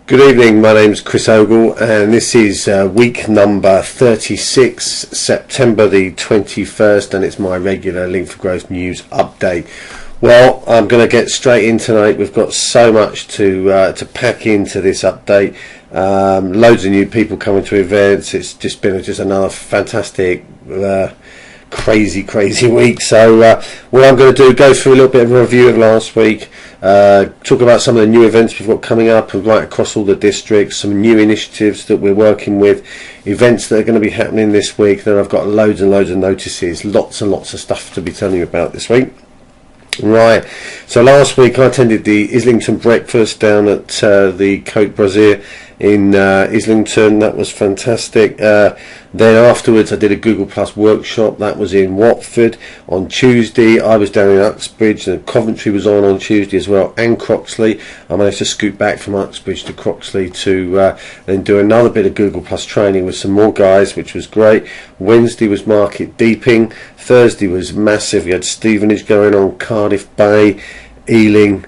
Good evening, my name's Chris Ogle and this is week number 36, September the 21st, and it's my regular Link4Growth news update. Well, I'm going to get straight in tonight. We've got so much to pack into this update. Loads of new people coming to events. It's just been another fantastic crazy week. So what I'm going to do, go through a little bit of a review of last week, talk about some of the new events we've got coming up right across all the districts, some new initiatives that we're working with, events that are going to be happening this week. Then I've got loads and loads of notices, lots and lots of stuff to be telling you about this week. Right, so last week I attended the Islington breakfast down at the Côte Brazil in Islington. That was fantastic. Then afterwards I did a Google Plus workshop. That was in Watford on Tuesday. I was down in Uxbridge, and Coventry was on Tuesday as well, and Croxley. I managed to scoot back from Uxbridge to Croxley to then do another bit of Google Plus training with some more guys, which was great. Wednesday was market deeping. Thursday was massive. We had Stevenage going on, Cardiff Bay, Ealing,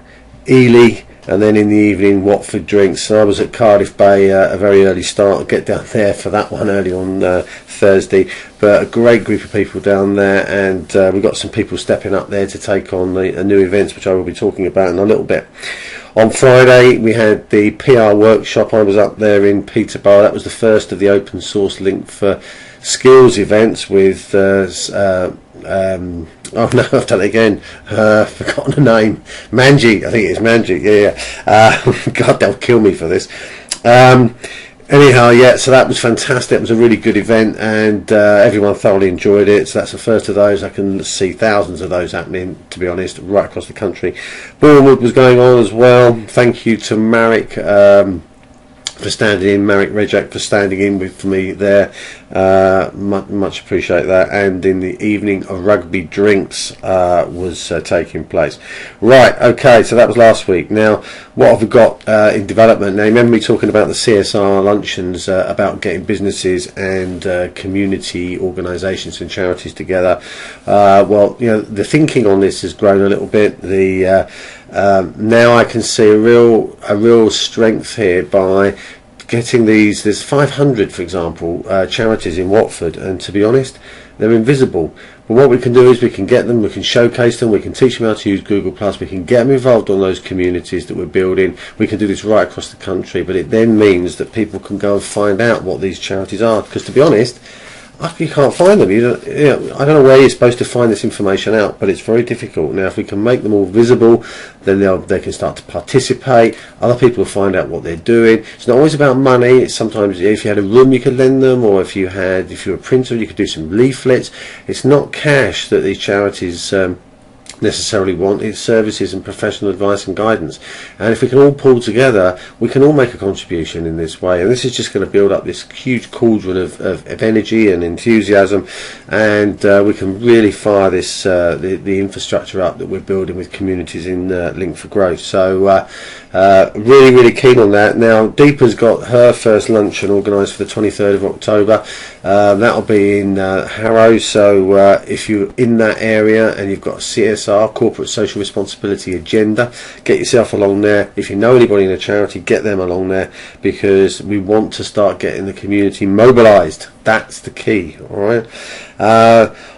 Ely, and then in the evening Watford drinks. So I was at Cardiff Bay, a very early start. I'll get down there for that one early on Thursday, but a great group of people down there, and we've got some people stepping up there to take on the new events, which I will be talking about in a little bit. On Friday we had the PR workshop. I was up there in Peterborough. That was the first of the open source Link for Skills events with oh no, I've done it again. Forgotten the name. Manji, I think it's Manji. Yeah. God, they'll kill me for this. Anyhow, yeah. So that was fantastic. It was a really good event, and everyone thoroughly enjoyed it. So that's the first of those. I can see thousands of those happening, to be honest, right across the country. Bournemouth was going on as well. Thank you to Marek for standing in, Marek Rejak for standing in with me there. Much appreciate that. And in the evening, a rugby drinks was taking place. Right, okay, so that was last week. Now, what have we got in development? Now, remember me talking about the CSR luncheons, about getting businesses and community organisations and charities together. Well, you know, the thinking on this has grown a little bit. Now I can see a real strength here by getting these. There's 500, for example, charities in Watford, and to be honest, they're invisible. But what we can do is we can get them, we can showcase them, we can teach them how to use Google Plus, we can get them involved on those communities that we're building. We can do this right across the country, but it then means that people can go and find out what these charities are, because to be honest, you can't find them. I don't know where you're supposed to find this information out, but it's very difficult. Now, if we can make them all visible, then they can start to participate. Other people will find out what they're doing. It's not always about money. It's sometimes if you had a room you could lend them, or if you're a printer you could do some leaflets. It's not cash that these charities necessarily want. It's services and professional advice and guidance, and if we can all pull together, we can all make a contribution in this way, and this is just going to build up this huge cauldron of energy and enthusiasm, and we can really fire this the infrastructure up that we're building with communities in Link4Growth. So really keen on that. Now, Deepa's got her first luncheon organised for the 23rd of October. That'll be in Harrow, so if you're in that area and you've got a CSR, corporate social responsibility agenda, get yourself along there. If you know anybody in a charity, get them along there, because we want to start getting the community mobilised. That's the key. Alright.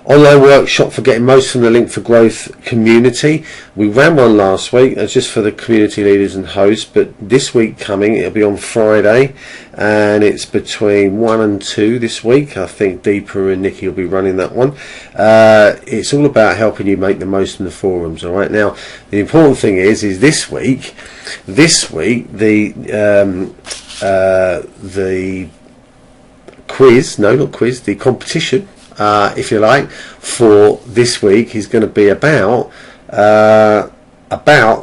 Online workshop for getting most from the Link4Growth community. We ran one last week. It's just for the community leaders and hosts, but this week coming, it'll be on Friday, and it's between 1 and 2 this week. I think Deepa and Nikki will be running that one. It's all about helping you make the most in the forums. Alright, now the important thing is this week the the competition, if you like, for this week is going to be about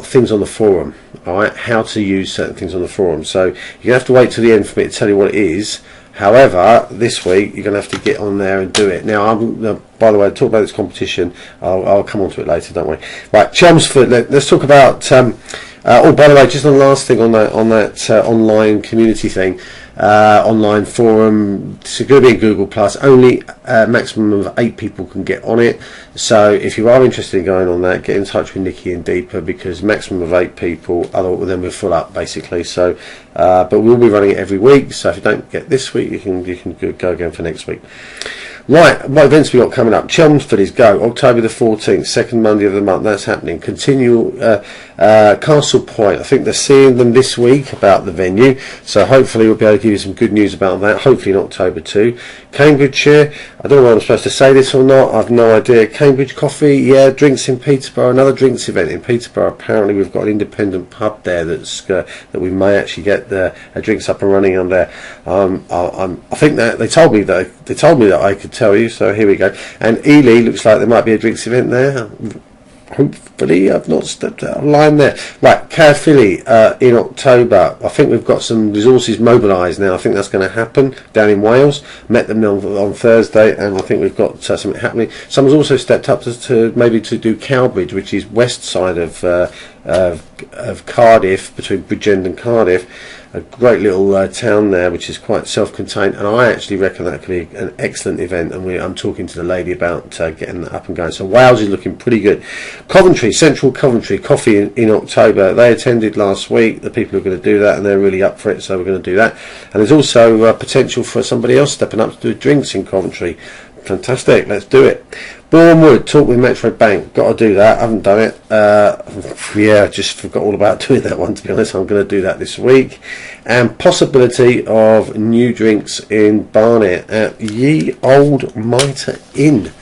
things on the forum. Alright, how to use certain things on the forum. So you're going to have to wait till the end for me to tell you what it is. However, this week you're going to have to get on there and do it. Now, by the way, talk about this competition. I'll come on to it later, don't worry. Right, Chelmsford. Let's talk about Oh, by the way, just one last thing on that online community thing, online forum. It's going to be in Google Plus. Only maximum of 8 people can get on it. So if you are interested in going on that, get in touch with Nikki and Deepa, because maximum of 8 people. Otherwise, then we're full up basically. So, but we'll be running it every week. So if you don't get this week, you can go again for next week. Right, what events we got coming up? Chelmsford go October the 14th, second Monday of the month. That's happening. Continue Castle Point. I think they're seeing them this week about the venue, so hopefully we'll be able to give you some good news about that. Hopefully in October too. Cambridgeshire. I don't know whether I'm supposed to say this or not. I've no idea. Cambridge Coffee. Yeah, drinks in Peterborough. Another drinks event in Peterborough. Apparently we've got an independent pub there that we may actually get the drinks up and running on there. I think that they told me that I could tell you, so here we go. And Ely looks like there might be a drinks event there. Hopefully I've not stepped out of line there. Right, Caerphilly in October. I think we've got some resources mobilised now. I think that's going to happen down in Wales. Met them on Thursday, and I think we've got something happening. Someone's also stepped up to maybe to do Cowbridge, which is west side of Cardiff, between Bridgend and Cardiff. A great little town there, which is quite self-contained, and I actually reckon that could be an excellent event, and I'm talking to the lady about getting that up and going. So Wales is looking pretty good. Coventry, Central Coventry, coffee in October. They attended last week, the people who are going to do that, and they're really up for it, so we're going to do that. And there's also potential for somebody else stepping up to do drinks in Coventry. Fantastic, let's do it. Bournemouth, talk with Metro Bank. Got to do that. I haven't done it. Yeah, just forgot all about doing that one, to be honest. I'm going to do that this week. And possibility of new drinks in Barnet at Ye Old Mitre Inn.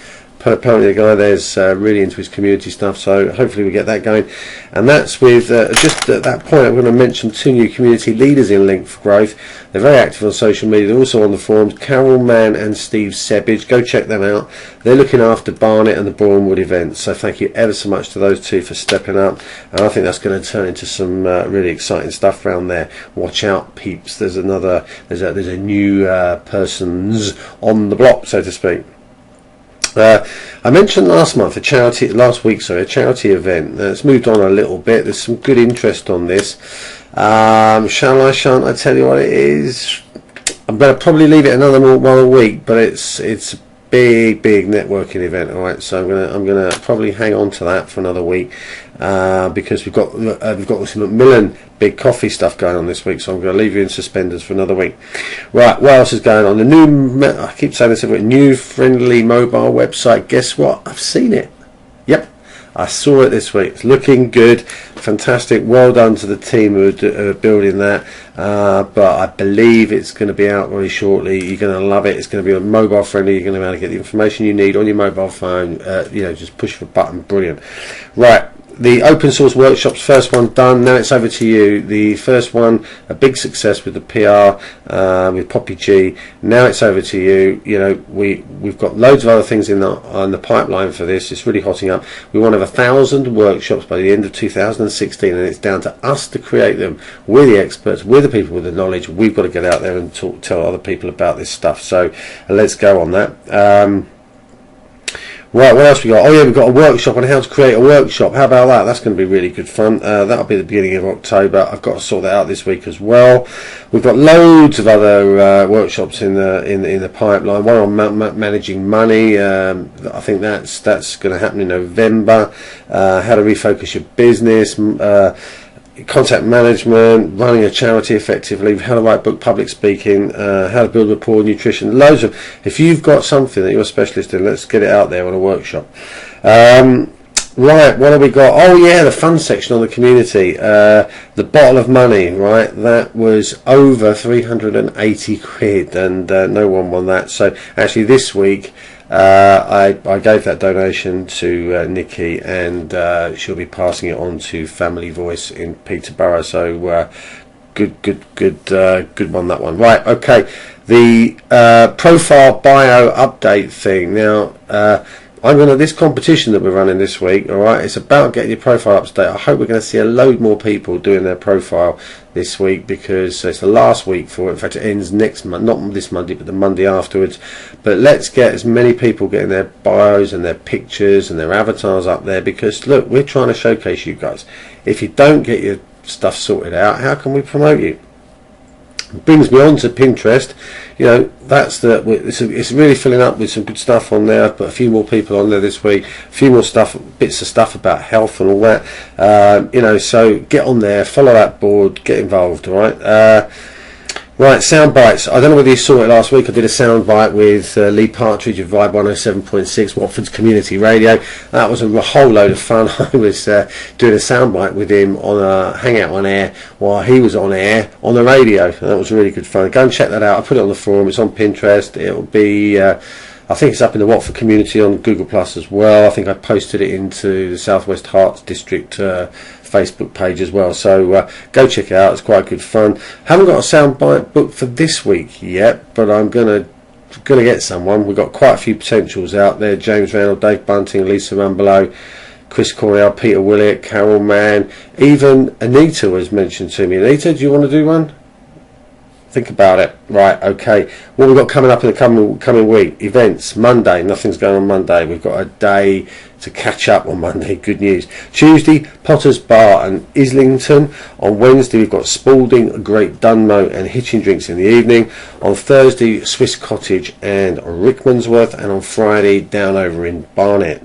Apparently the guy there's really into his community stuff, so hopefully we get that going. And that's with just at that point I'm going to mention 2 new community leaders in Link4Growth. They're very active on social media. They're also on the forums. Carol Mann and Steve Sebbage. Go check them out. They're looking after Barnet and the Bournemouth events, so thank you ever so much to those 2 for stepping up, and I think that's going to turn into some really exciting stuff around there. Watch out, peeps. There's a new persons on the block, so to speak. I mentioned last week, a charity event. It's moved on a little bit. There's some good interest on this. Shan't I tell you what it is? I'm going to probably leave it another one a week, but it's a big networking event. All right, so I'm gonna probably hang on to that for another week because we've got this Macmillan big coffee stuff going on this week, so I'm going to leave you in suspenders for another week. Right, what else is going on? I keep saying this, a new friendly mobile website. Guess what? I've seen it. Yep, I saw it this week. It's looking good, fantastic. Well done to the team who are building that. But I believe it's going to be out very shortly. You're going to love it. It's going to be mobile friendly. You're going to be able to get the information you need on your mobile phone. Just push the button. Brilliant. Right. The open source workshops, first one done. Now it's over to you. The first one, a big success with the PR with Poppy G. Now it's over to you. We've got loads of other things on the pipeline for this. It's really hotting up. We want to have 1,000 workshops by the end of 2016, and it's down to us to create them. We're the experts. We're the people with the knowledge. We've got to get out there and tell other people about this stuff. So let's go on that. Right, what else we got? Oh yeah, we've got a workshop on how to create a workshop. How about that? That's going to be really good fun. That'll be the beginning of October. I've got to sort that out this week as well. We've got loads of other workshops in the pipeline. One on managing money. I think that's going to happen in November. How to refocus your business. Contact management, running a charity effectively, how to write book, public speaking, how to build rapport, nutrition, loads of. If you've got something that you're a specialist in, let's get it out there on a workshop. Right, what have we got? Oh yeah, the fun section on the community. The bottle of money, right? That was over 380 quid, and no one won that. So actually this week I gave that donation to Nikki, and she'll be passing it on to Family Voice in Peterborough. So good one, that one. Right, okay. The profile bio update thing now. this competition that we're running this week, all right, it's about getting your profile up to date. I hope we're going to see a load more people doing their profile this week, because it's the last week for it. In fact, it ends next month, not this Monday, but the Monday afterwards. But let's get as many people getting their bios and their pictures and their avatars up there, because look, we're trying to showcase you guys. If you don't get your stuff sorted out, how can we promote you? It brings me on to Pinterest. You know, it's really filling up with some good stuff on there. I've put a few more people on there this week, a few more bits of stuff about health and all that. You know, so get on there, follow that board, get involved. All right. Right, sound bites. I don't know whether you saw it last week. I did a sound bite with Lee Partridge of Vibe 107.6, Watford's community radio. That was a whole load of fun. I was doing a sound bite with him on a hangout on air while he was on air on the radio. That was really good fun. Go and check that out. I put it on the forum. It's on Pinterest. It'll be I think it's up in the Watford community on Google Plus as well. I think I posted it into the Southwest Hearts District Facebook page as well. So go check it out. It's quite good fun. Haven't got a soundbite booked for this week yet, but I'm gonna get someone. We've got quite a few potentials out there. James Randall, Dave Bunting, Lisa Rumbelow, Chris Cornell, Peter Willett, Carol Mann, even Anita was mentioned to me. Anita, do you want to do one? Think about it. Right, okay. What we've got coming up in the coming week? Events. Monday. Nothing's going on Monday. We've got a day to catch up on Monday. Good news. Tuesday, Potter's Bar and Islington. On Wednesday, we've got Spalding, Great Dunmow and Hitching Drinks in the evening. On Thursday, Swiss Cottage and Rickmansworth. And on Friday, down over in Barnet.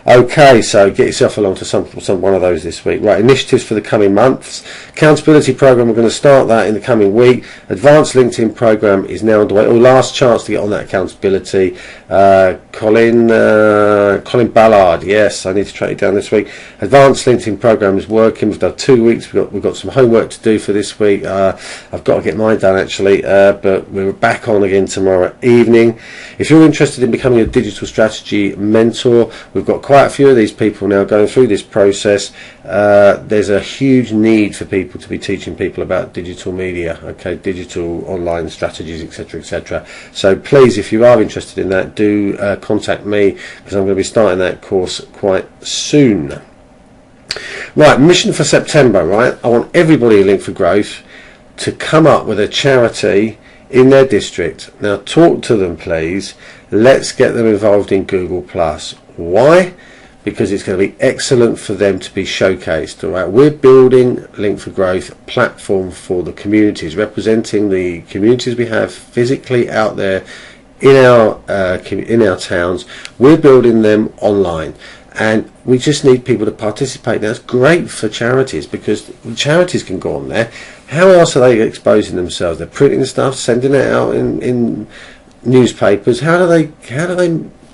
Okay, so get yourself along to one of those this week. Right, initiatives for the coming months. Accountability program, we're going to start that in the coming week. Advanced LinkedIn program is now underway. Last chance to get on that accountability. Colin Ballard, yes, I need to track it down this week. Advanced LinkedIn program is working. We've done 2 weeks. We've got some homework to do for this week. I've got to get mine done actually, but we're back on again tomorrow evening. If you're interested in becoming a digital strategy mentor, we've got quite a few of these people now going through this process. There's a huge need for people to be teaching people about digital media, okay, digital online strategies, etc., etc. So please, if you are interested in that, do contact me, because I'm going to be starting that course quite soon. Right, mission for September, right? I want everybody at Link4Growth to come up with a charity in their district. Now talk to them, please. Let's get them involved in Google+. Why? Because it's going to be excellent for them to be showcased. All right, we're building Link4Growth platform for the communities, representing the communities we have physically out there in our towns. We're building them online, and we just need people to participate. Now, it's great for charities, because charities can go on there. How else are they exposing themselves? They're printing stuff, sending it out in newspapers. How do they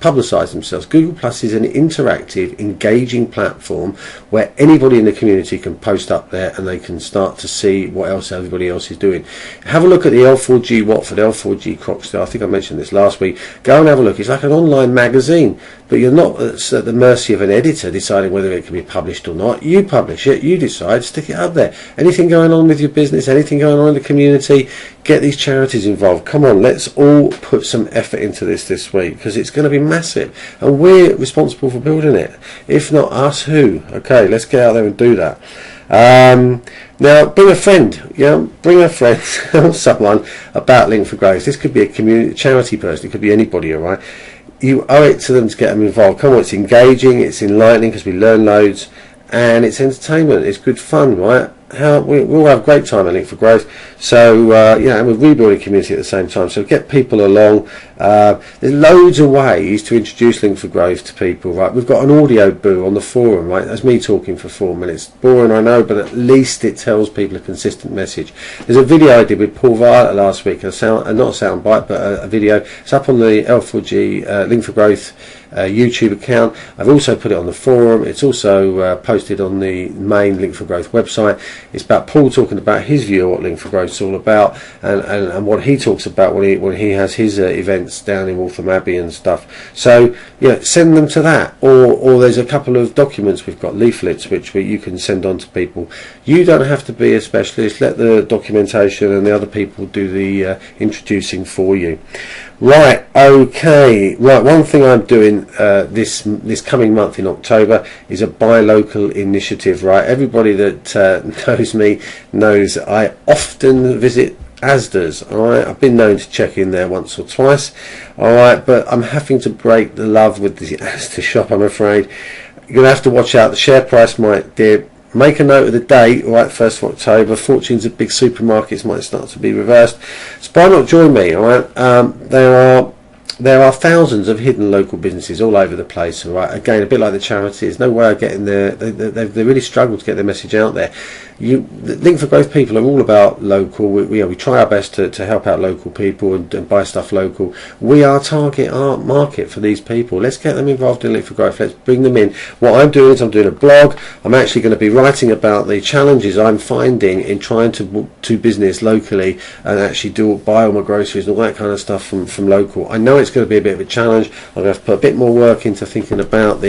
publicise themselves? Google Plus is an interactive, engaging platform where anybody in the community can post up there, and they can start to see what else everybody else is doing. Have a look at the L4G Watford, L4G Croxdale. I think I mentioned this last week. Go and have a look. It's like an online magazine, but you're not at the mercy of an editor deciding whether it can be published or not. You publish it, you decide, stick it up there. Anything going on with your business, anything going on in the community, get these charities involved. Come on, let's all put some effort into this week, because it's going to be massive, and we're responsible for building it. If not us, who? Okay, let's get out there and do that. Now, bring a friend. Bring a friend or someone about Link4Growth. This could be a community charity person. It could be anybody. All right. You owe it to them to get them involved. Come on, it's engaging, it's enlightening, because we learn loads, and it's entertainment. It's good fun, right? We'll have a great time at Link4Growth. So and we're rebuilding community at the same time. So get people along. There's loads of ways to introduce Link4Growth to people, right? We've got an audio boo on the forum, right? That's me talking for 4 minutes. Boring, I know, but at least it tells people a consistent message. There's a video I did with Paul Violet last week, not a sound bite, but a video. It's up on the L4G Link4Growth YouTube account. I've also put it on the forum. It's also posted on the main Link4Growth website. It's about Paul talking about his view of what Link4Growth is all about, and what he talks about when he has his events down in Waltham Abbey and stuff. So send them to that, or there's a couple of documents we've got, leaflets, which you can send on to people. You don't have to be a specialist. Let the documentation and the other people do the introducing for you. Right, okay. Right, one thing I'm doing event this coming month in October is a buy local initiative, right? Everybody that knows me knows I often visit Asda's, alright. I've been known to check in there once or twice, alright, but I'm having to break the love with the Asda shop, I'm afraid. You're going to have to watch out. The share price might dip. Make a note of the date, alright, 1st of October. Fortunes of big supermarkets might start to be reversed. So why not join me, alright? There are thousands of hidden local businesses all over the place, alright. Again, a bit like the charities, no way of getting there. They really struggle to get their message out there. The Link4Growth people are all about local. We try our best to help out local people and buy stuff local. We are target our market for these people. Let's get them involved in Link4Growth. Let's bring them in. What I'm doing is I'm doing a blog. I'm actually going to be writing about the challenges I'm finding in trying to do business locally and actually buy all my groceries and all that kind of stuff from local. I know it's going to be a bit of a challenge. I'm going to have to put a bit more work into thinking about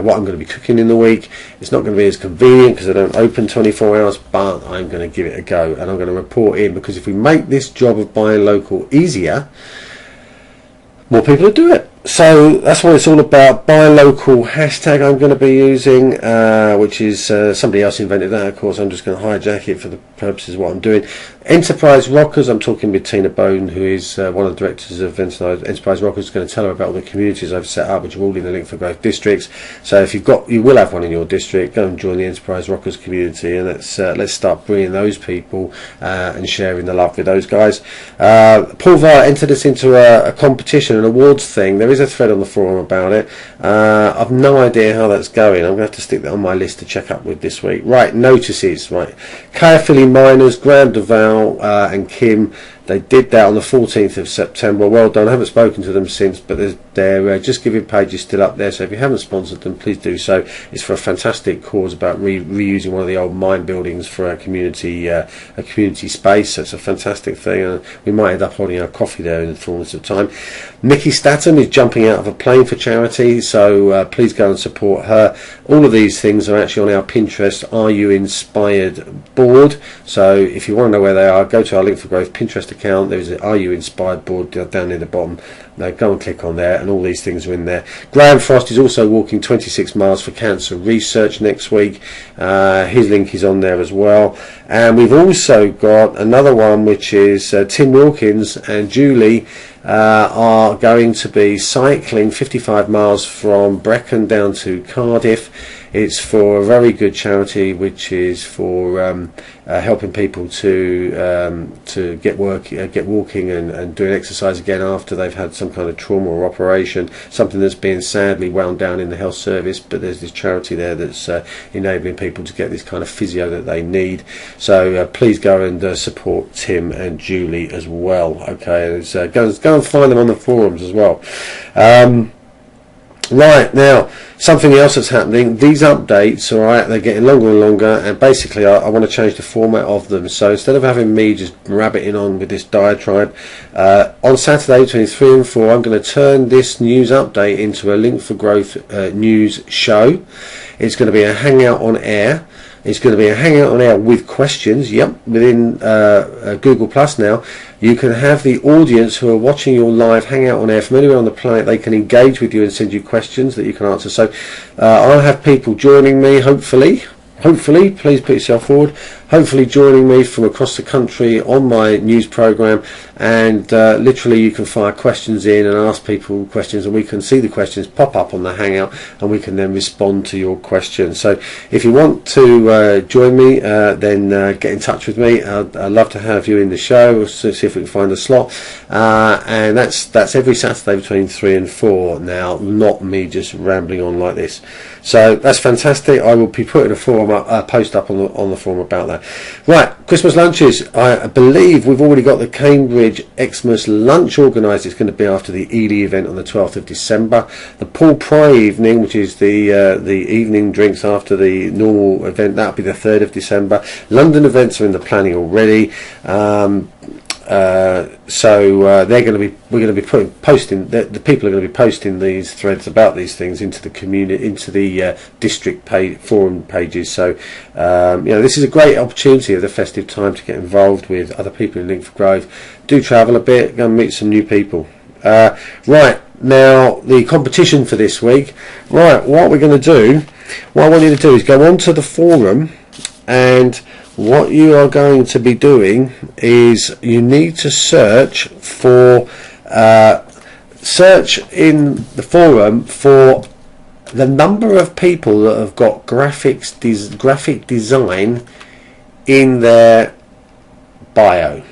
what I'm going to be cooking in the week. It's not going to be as convenient because I don't open 24 hours, but I'm going to give it a go and I'm going to report in, because if we make this job of buying local easier, more people will do it. So that's what it's all about. Buy local hashtag I'm going to be using, which is somebody else invented that, of course. I'm just going to hijack it for the purposes of what I'm doing. Enterprise Rockers, I'm talking with Tina Bone, who is one of the directors of Enterprise Rockers, going to tell her about all the communities I've set up, which are all in the Link4Growth districts. So if you will have one in your district, go and join the Enterprise Rockers community, and let's start bringing those people and sharing the love with those guys. Paul Vart entered us into a competition, an awards thing. There is a thread on the forum about it. I've no idea how that's going. I'm going to have to stick that on my list to check up with this week. Right, notices. Right, Caerphilly Miners, Graham Duval and Kim, they did that on the 14th of September. Well done. I haven't spoken to them since, but their Just Giving page is still up there, so if you haven't sponsored them, please do so. It's for a fantastic cause about reusing one of the old mine buildings for a community space. So it's a fantastic thing, and we might end up holding our coffee there in the fullness of time. Nikki Statham is jumping out of a plane for charity, so please go and support her. All of these things are actually on our Pinterest Are You Inspired board, so if you want to know where they are, go to our Link4Growth Pinterest account. There's an Are You Inspired board down near the bottom. Now go and click on there, and all these things are in there. Graham Frost is also walking 26 miles for cancer research next week. His link is on there as well. And we've also got another one, which is Tim Wilkins and Julie are going to be cycling 55 miles from Brecon down to Cardiff. It's for a very good charity, which is for helping people to get walking and doing exercise again after they've had some kind of trauma or operation, something that's been sadly wound down in the health service. But there's this charity there that's enabling people to get this kind of physio that they need. So please go and support Tim and Julie as well. Okay, go and find them on the forums as well. Right, now, something else that's happening, these updates, alright, they're getting longer and longer, and basically I want to change the format of them. So instead of having me just rabbiting on with this diatribe, on Saturday between 3 and 4, I'm going to turn this news update into a Link4Growth news show. It's going to be a hangout on air. It's going to be a hangout on air with questions. Yep, within Google Plus now, you can have the audience who are watching your live hangout on air from anywhere on the planet. They can engage with you and send you questions that you can answer. So I'll have people joining me, hopefully, please put yourself forward, hopefully joining me from across the country on my news program, and literally you can fire questions in and ask people questions, and we can see the questions pop up on the hangout, and we can then respond to your questions. So if you want to join me, then get in touch with me. I'd love to have you in the show. We'll see if we can find a slot, and that's every Saturday between 3 and 4 now, not me just rambling on like this. So that's fantastic. I will be putting a post up on the forum about that. Right, Christmas lunches. I believe we've already got the Cambridge Xmas lunch organised. It's going to be after the Ely event on the 12th of December. The Paul Pry evening, which is the evening drinks after the normal event, that'll be the 3rd of December. London events are in the planning already. So we're going to be posting. The people are going to be posting these threads about these things into the community, into the district forum pages. So this is a great opportunity of the festive time to get involved with other people in Link4Growth. Do travel a bit, go and meet some new people. Right, now the competition for this week. Right, what we're going to do, what I want you to do is go onto the forum, and what you are going to be doing is you need to search for search in the forum for the number of people that have got graphic design in their bio.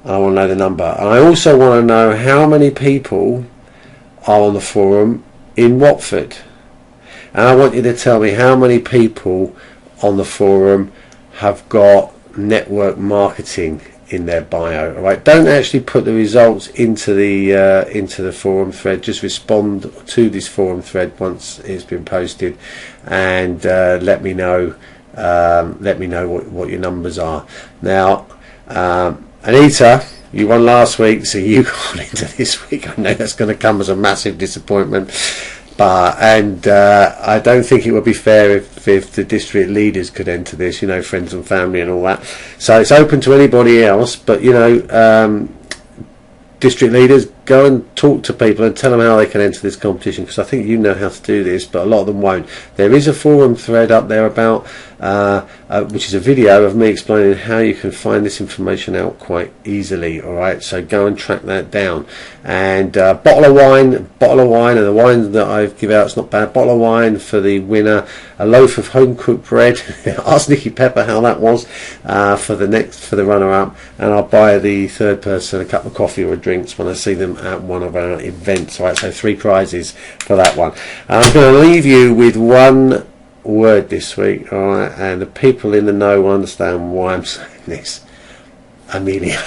I want to know the number, and I also want to know how many people are on the forum in Watford, and I want you to tell me how many people on the forum have got network marketing in their bio. All right, don't actually put the results into the forum thread. Just respond to this forum thread once it's been posted, and let me know what your numbers are. Now, Anita, you won last week, so you got into this week. I know that's going to come as a massive disappointment, but I don't think it would be fair if the district leaders could enter this, you know, friends and family and all that. So it's open to anybody else, but you know, district leaders, go and talk to people and tell them how they can enter this competition, because I think you know how to do this, but a lot of them won't. There is a forum thread up there about which is a video of me explaining how you can find this information out quite easily. All right, so go and track that down. And bottle of wine, and the wine that I give out is not bad. Bottle of wine for the winner, a loaf of home cooked bread. Ask Nicky Pepper how that was for the runner up, and I'll buy the third person a cup of coffee or drinks when I see them at one of our events. All right, so 3 prizes for that one. And I'm going to leave you with one word this week, all right, and the people in the know will understand why I'm saying this. Amelia.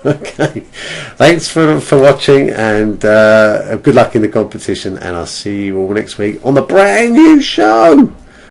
Okay, thanks for watching, and good luck in the competition, and I'll see you all next week on the brand new show.